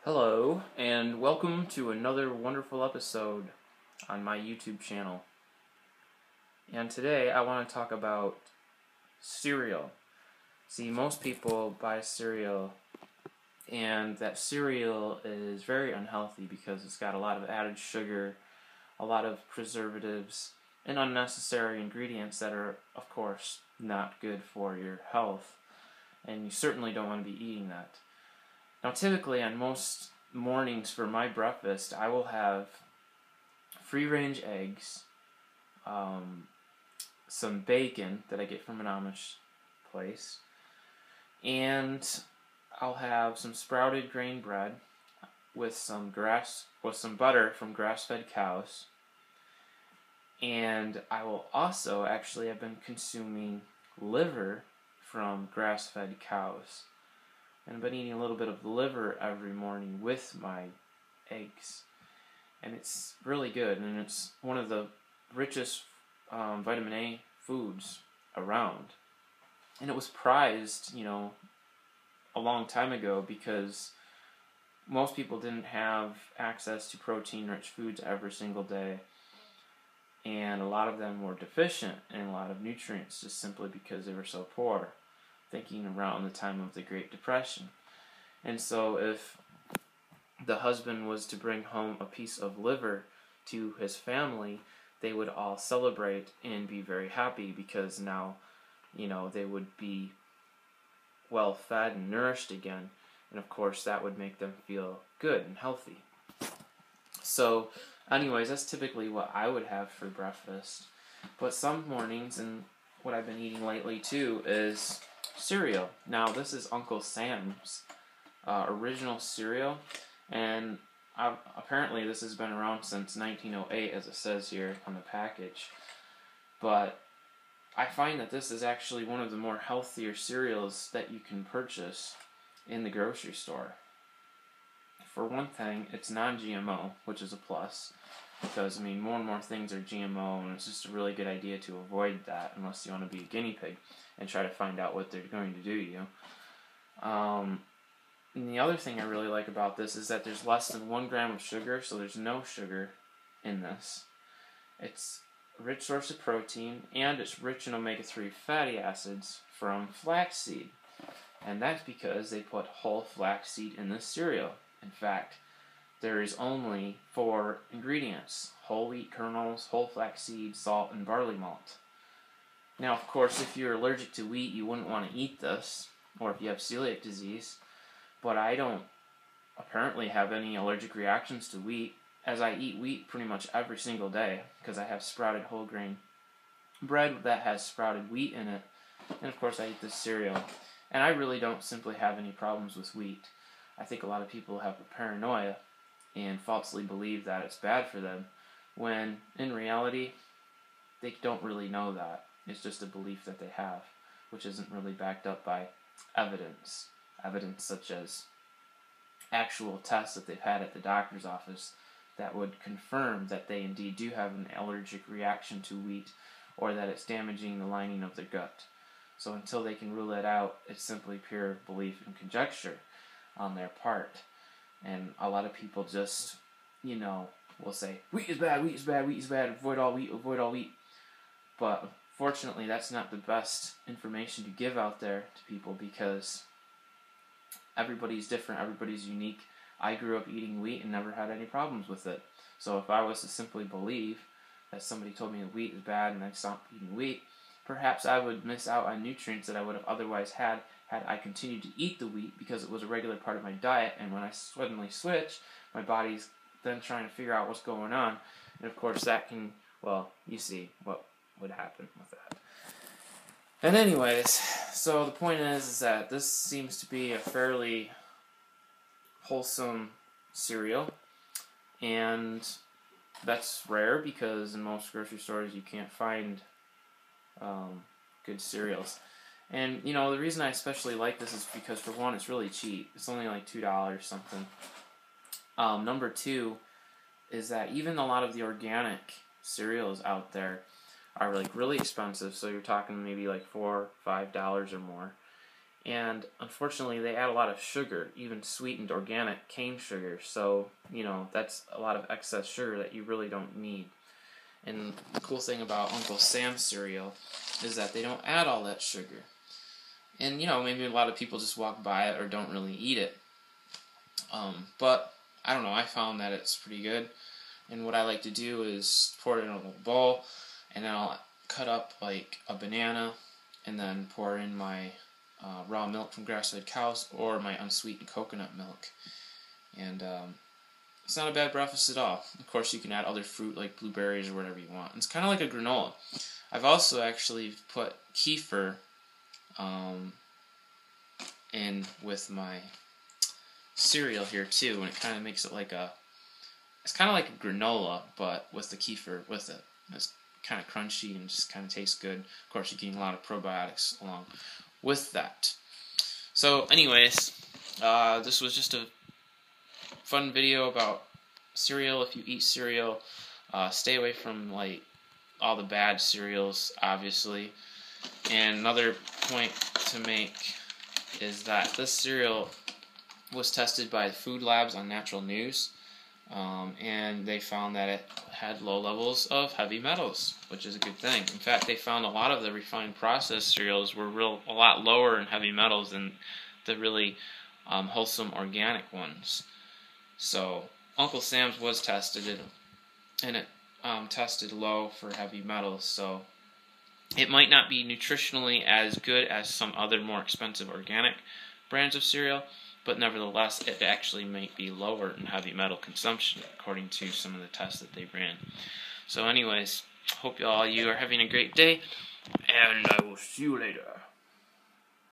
Hello, and welcome to another wonderful episode on my YouTube channel. And today I want to talk about cereal. See, most people buy cereal, and that cereal is very unhealthy because it's got a lot of added sugar, a lot of preservatives, and unnecessary ingredients that are, of course, not good for your health. And you certainly don't want to be eating that. Now, typically on most mornings for my breakfast, I will have free-range eggs, some bacon that I get from an Amish place, and I'll have some sprouted grain bread with some butter from grass-fed cows, and I will also actually have been consuming liver from grass-fed cows. And I've been eating a little bit of liver every morning with my eggs. And it's really good, and it's one of the richest vitamin A foods around. And it was prized, a long time ago because most people didn't have access to protein-rich foods every single day. And a lot of them were deficient in a lot of nutrients just simply because they were so poor, thinking around the time of the Great Depression. And so if the husband was to bring home a piece of liver to his family, they would all celebrate and be very happy because now, they would be well fed and nourished again. And of course, that would make them feel good and healthy. So, anyways, that's typically what I would have for breakfast. But some mornings, and what I've been eating lately too, is cereal. Now, this is Uncle Sam's original cereal, and apparently this has been around since 1908, as it says here on the package. But I find that this is actually one of the more healthier cereals that you can purchase in the grocery store. For one thing, it's non-GMO, which is a plus, because, more and more things are GMO, and it's just a really good idea to avoid that unless you want to be a guinea pig and try to find out what they're going to do to you. And the other thing I really like about this is that there's less than 1 gram of sugar, so there's no sugar in this. It's a rich source of protein, and it's rich in omega-3 fatty acids from flaxseed. And that's because they put whole flaxseed in this cereal. In fact, there is only 4 ingredients: whole wheat kernels, whole flaxseed, salt, and barley malt. Now, of course, if you're allergic to wheat, you wouldn't want to eat this, or if you have celiac disease. But I don't apparently have any allergic reactions to wheat, as I eat wheat pretty much every single day, because I have sprouted whole grain bread that has sprouted wheat in it, and of course I eat this cereal. And I really don't simply have any problems with wheat. I think a lot of people have a paranoia and falsely believe that it's bad for them, when in reality, they don't really know that. It's just a belief that they have, which isn't really backed up by evidence. Evidence such as actual tests that they've had at the doctor's office that would confirm that they indeed do have an allergic reaction to wheat, or that it's damaging the lining of their gut. So until they can rule that out, it's simply pure belief and conjecture on their part. And a lot of people just, will say, wheat is bad, wheat is bad, wheat is bad, avoid all wheat, avoid all wheat. But fortunately, that's not the best information to give out there to people, because everybody's different, everybody's unique. I grew up eating wheat and never had any problems with it. So if I was to simply believe that somebody told me that wheat is bad and I stopped eating wheat, perhaps I would miss out on nutrients that I would have otherwise had I continued to eat the wheat, because it was a regular part of my diet. And when I suddenly switch, my body's then trying to figure out what's going on. And of course that can, you see what would happen with that. And anyways, so the point is that this seems to be a fairly wholesome cereal, and that's rare because in most grocery stores you can't find good cereals. And, the reason I especially like this is because, for one, it's really cheap. It's only like $2 something. Number 2 is that even a lot of the organic cereals out there are like really expensive, so you're talking maybe like $4 or $5 or more. And unfortunately, they add a lot of sugar, even sweetened organic cane sugar. So, that's a lot of excess sugar that you really don't need. And the cool thing about Uncle Sam's cereal is that they don't add all that sugar. And, maybe a lot of people just walk by it or don't really eat it. But, I don't know, I found that it's pretty good. And what I like to do is pour it in a little bowl, and then I'll cut up like a banana, and then pour in my raw milk from grass-fed cows or my unsweetened coconut milk. And it's not a bad breakfast at all. Of course, you can add other fruit like blueberries or whatever you want. It's kind of like a granola. I've also actually put kefir in with my cereal here too, and it kind of makes it like it's kind of like a granola, but with the kefir with it. It's kind of crunchy and just kind of tastes good. Of course, you're getting a lot of probiotics along with that. So anyways, this was just a fun video about cereal. If you eat cereal, stay away from like all the bad cereals, obviously. And another point to make is that this cereal was tested by Food Labs on Natural News, and they found that it had low levels of heavy metals, which is a good thing. In fact, they found a lot of the refined processed cereals were a lot lower in heavy metals than the really wholesome organic ones. So Uncle Sam's was tested, and it tested low for heavy metals. So it might not be nutritionally as good as some other more expensive organic brands of cereal, but nevertheless, it actually might be lower in heavy metal consumption, according to some of the tests that they ran. So anyways, hope you are having a great day, and I will see you later.